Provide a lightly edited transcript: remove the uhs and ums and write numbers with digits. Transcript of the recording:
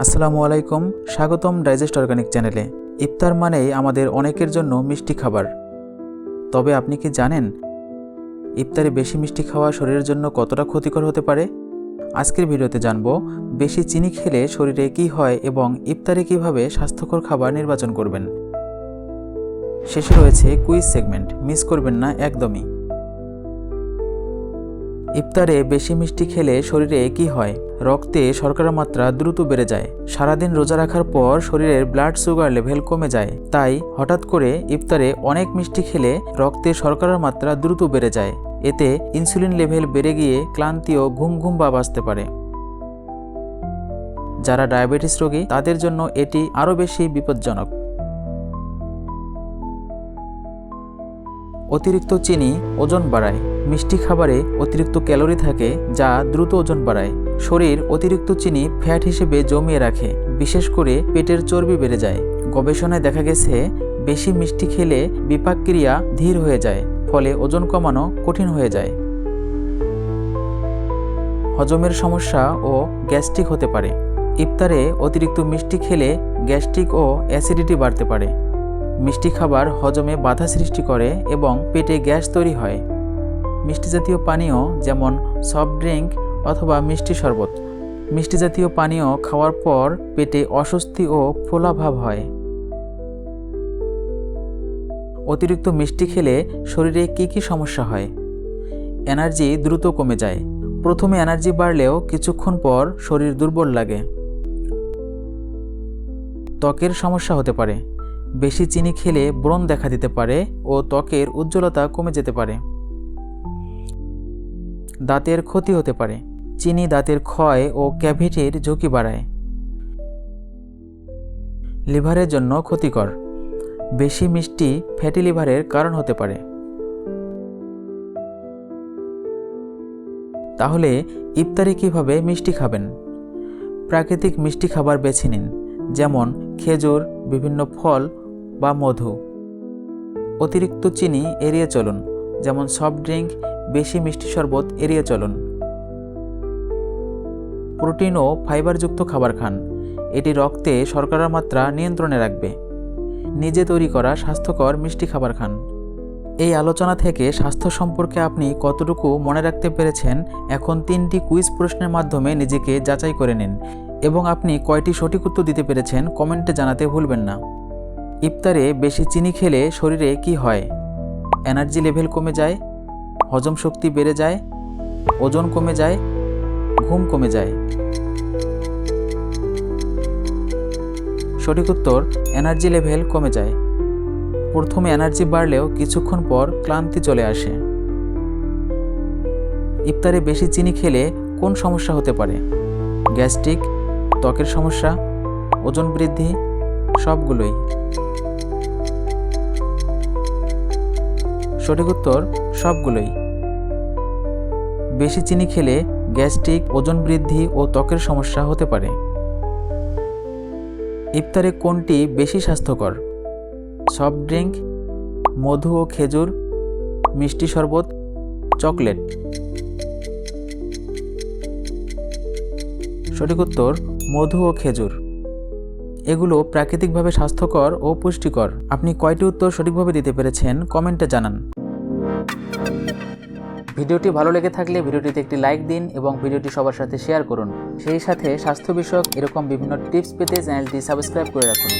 আসসালামু আলাইকুম, স্বাগতম ডাইজেস্ট অর্গানিক চ্যানেলে। ইফতার মানেই আমাদের অনেকের জন্য মিষ্টি খাবার। তবে আপনি কি জানেন ইফতারে বেশি মিষ্টি খাওয়া শরীরের জন্য কতটা ক্ষতিকর হতে পারে? আজকের ভিডিওতে জানব বেশি চিনি খেলে শরীরে কি হয় এবং ইফতারে কিভাবে স্বাস্থ্যকর খাবার নির্বাচন করবেন। শেষে রয়েছে কুইজ সেগমেন্ট, মিস করবেন না একদমই। ইফতারে বেশি মিষ্টি খেলে শরীরে কি হয়? রক্তে শর্করার মাত্রা দ্রুত বেড়ে যায়। সারাদিন রোজা রাখার পর শরীরের ব্লাড সুগার লেভেল কমে যায়। তাই হঠাৎ করে ইফতারে অনেক মিষ্টি খেলে রক্তে শর্করার মাত্রা দ্রুত বেড়ে যায়। এতে ইনসুলিন লেভেল বেড়ে গিয়ে ক্লান্তি ও ঘুম ঘুম ভাব আসতে পারে। যারা ডায়াবেটিস রোগী তাদের জন্য এটি আরও বেশি বিপজ্জনক। অতিরিক্ত চিনি ওজন বাড়ায়। মিষ্টি খাবারে অতিরিক্ত ক্যালোরি থাকে যা দ্রুত ওজন বাড়ায়। শরীর অতিরিক্ত চিনি ফ্যাট হিসেবে জমিয়ে রাখে, বিশেষ করে পেটের চর্বি বেড়ে যায়। গবেষণায় দেখা গেছে বেশি মিষ্টি খেলে বিপাক ক্রিয়া ধীর হয়ে যায়, ফলে ওজন কমানো কঠিন হয়ে যায়। হজমের সমস্যা ও গ্যাস্ট্রিক হতে পারে। ইফতারে অতিরিক্ত মিষ্টি খেলে গ্যাস্ট্রিক ও অ্যাসিডিটি বাড়তে পারে। মিষ্টি খাবার হজমে বাধা সৃষ্টি করে এবং পেটে গ্যাস তৈরি হয়। মিষ্টি জাতীয় পানীয় যেমন সফট ড্রিঙ্ক অথবা মিষ্টি শরবত। মিষ্টি জাতীয় পানীয় খাওয়ার পর পেটে অস্বস্তি ও ফোলা ভাব হয়। অতিরিক্ত মিষ্টি খেলে শরীরে কি সমস্যা হয়? এনার্জি দ্রুত কমে যায়। প্রথমে এনার্জি বাড়লেও কিছুক্ষণ পর শরীর দুর্বল লাগে। ত্বকের সমস্যা হতে পারে। বেশি চিনি খেলে ব্রণ দেখা দিতে পারে ও ত্বকের উজ্জ্বলতা কমে যেতে পারে। দাঁতের ক্ষতি হতে পারে। চিনি দাঁতের ক্ষয় ও ক্যাভিটির ঝুঁকি বাড়ায়। লিভারের জন্য ক্ষতিকর। বেশি মিষ্টি ফ্যাটি লিভারের কারণ হতে পারে। তাহলে ইফতারে কিভাবে মিষ্টি খাবেন? প্রাকৃতিক মিষ্টি খাবার বেছে নিন, যেমন খেজুর, বিভিন্ন ফল বা মধু। অতিরিক্ত চিনি এড়িয়ে চলুন, যেমন সফট ড্রিঙ্ক, বেশি মিষ্টি শরবত এড়িয়ে চলুন। প্রোটিন ও ফাইবারযুক্ত খাবার খান, এটি রক্তে শর্করার মাত্রা নিয়ন্ত্রণে রাখবে। নিজে তৈরি করা স্বাস্থ্যকর মিষ্টি খাবার খান। এই আলোচনা থেকে স্বাস্থ্য সম্পর্কে আপনি কতটুকু মনে রাখতে পেরেছেন? এখন 3টি কুইজ প্রশ্নের মাধ্যমে নিজেকে যাচাই করে নিন এবং আপনি কয়টি সঠিক উত্তর দিতে পেরেছেন কমেন্টে জানাতে ভুলবেন না। ইফতারে বেশি চিনি খেলে শরীরে কি হয়? এনার্জি লেভেল কমে যায়, হজম শক্তি বেড়ে যায়, ওজন কমে যায়, ঘুম কমে যায়। সঠিক উত্তর এনার্জি লেভেল কমে যায়। প্রথমে এনার্জি বাড়লেও কিছুক্ষণ পর ক্লান্তি চলে আসে। ইফতারে বেশি চিনি খেলে কোন সমস্যা হতে পারে? গ্যাস্ট্রিক, ত্বকের সমস্যা, ওজন বৃদ্ধি, সবগুলোই। সঠিক উত্তর সবগুলোই। বেশি চিনি খেলে গ্যাস্ট্রিক, ওজন বৃদ্ধি ও ত্বকের সমস্যা হতে পারে। ইফতারে কোনটি বেশি স্বাস্থ্যকর? সফট ড্রিঙ্ক, মধু ও খেজুর, মিষ্টি শরবত, চকলেট। সঠিক উত্তর মধু ও খেজুর। এগুলো প্রাকৃতিকভাবে স্বাস্থ্যকর ও পুষ্টিকর। আপনি কয়টি উত্তর সঠিকভাবে দিতে পেরেছেন কমেন্টে জানান। ভিডিওটি ভালো লেগে থাকলে ভিডিওটিতে একটি লাইক দিন এবং ভিডিওটি সবার সাথে শেয়ার করুন। সেই সাথে স্বাস্থ্য বিষয়ক এরকম বিভিন্ন টিপস পেতে চ্যানেলটি সাবস্ক্রাইব করে রাখুন।